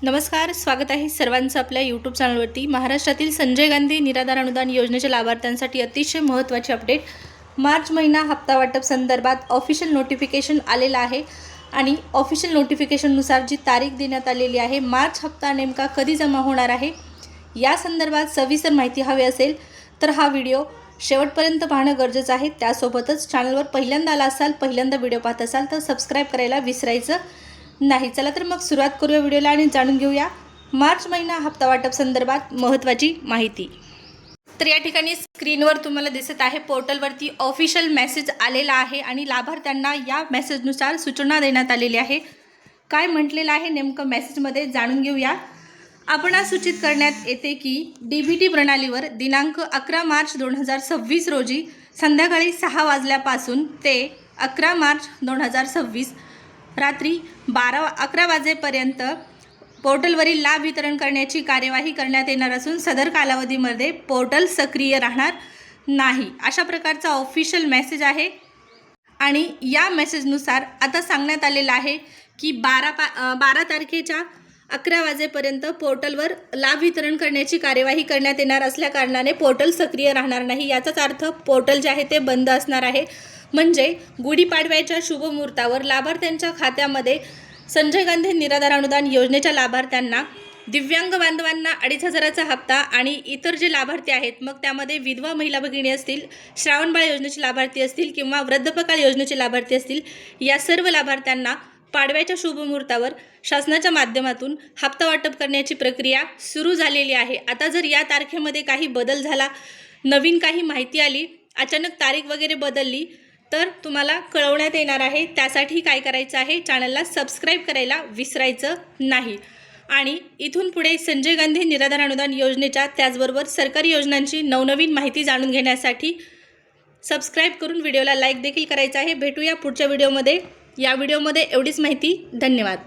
नमस्कार, स्वागत आहे सर्वांचं आपल्या यूट्यूब चॅनलवरती। महाराष्ट्रातील संजय गांधी निराधार अनुदान योजनेच्या लाभार्थ्यांसाठी अतिशय महत्त्वाची अपडेट। मार्च महिना हप्ता वाटप संदर्भात ऑफिशियल नोटिफिकेशन आलेलं आहे आणि ऑफिशियल नोटिफिकेशननुसार जी तारीख देण्यात आलेली आहे, मार्च हप्ता नेमका कधी जमा होणार आहे या संदर्भात सविस्तर माहिती हवी असेल तर हा व्हिडिओ शेवटपर्यंत पाहणं गरजेचं आहे। त्यासोबतच चॅनलवर पहिल्यांदा आला असाल, पहिल्यांदा व्हिडिओ पाहत असाल तर सबस्क्राइब करायला विसरायचं नाही। चला तर मग सुरुवात करूया व्हिडिओला आणि जाणून घेऊया मार्च महिना हप्ता वाटप संदर्भात महत्त्वाची माहिती। तर या ठिकाणी स्क्रीनवर तुम्हाला दिसत आहे, पोर्टलवरती ऑफिशियल मेसेज आलेला आहे आणि लाभार्थ्यांना या मेसेजनुसार सूचना देण्यात आलेली आहे। काय म्हटलेलं आहे नेमकं मेसेजमध्ये जाणून घेऊया। आपण सूचित करण्यात येते की डीबीटी प्रणालीवर दिनांक 11 मार्च 2026 रोजी संध्याकाळी 6 वाजल्यापासून ते 11 मार्च 2026 रात्री 11 वाजेपर्यंत पोर्टलवरील लाभ वितरण करण्याची कार्यवाही करण्यात येणार असून सदर कालावधीमध्ये पोर्टल सक्रिय राहणार नाही, अशा प्रकारचा ऑफिशियल मेसेज आहे। आणि या मेसेजनुसार आता सांगण्यात आलेलं आहे की 12 तारखेच्या 11 वाजेपर्यंत पोर्टलवर लाभ वितरण करण्याची कार्यवाही करण्यात येणार असल्या कारणाने पोर्टल सक्रिय राहणार नाही। याचाच अर्थ पोर्टल जे आहे ते बंद असणार आहे। म्हणजे गुढीपाडव्याच्या शुभमुहूर्तावर लाभार्थ्यांच्या खात्यामध्ये संजय गांधी निराधार अनुदान योजनेच्या लाभार्थ्यांना, दिव्यांग बांधवांना 2,500चा हप्ता आणि इतर जे लाभार्थी आहेत, मग त्यामध्ये विधवा महिला भगिनी असतील, श्रावणबाळ योजनेचे लाभार्थी असतील किंवा वृद्धपकाळ योजनेचे लाभार्थी असतील, या सर्व लाभार्थ्यांना पाडव्याच्या शुभमुहूर्तावर शासनाच्या माध्यमातून हप्ता वाटप करण्याची प्रक्रिया सुरू झालेली आहे। आता जर या तारखेमध्ये काही बदल झाला, नवीन काही माहिती आली, अचानक तारीख वगैरे बदलली तर तुम्हाला कळवण्यात येणार आहे। त्यासाठी काय करायचं आहे, चॅनलला सबस्क्राइब करायला विसरायचं नाही। आणि इथून पुढे संजय गांधी निराधार अनुदान योजनेच्या त्याचबरोबर सरकारी योजनांची नवनवीन माहिती जाणून घेण्यासाठी सबस्क्राइब करून व्हिडिओला लाईक देखील करायचं आहे। भेटूया पुढच्या व्हिडिओमध्ये। या व्हिडिओमध्ये एवढीच माहिती। धन्यवाद।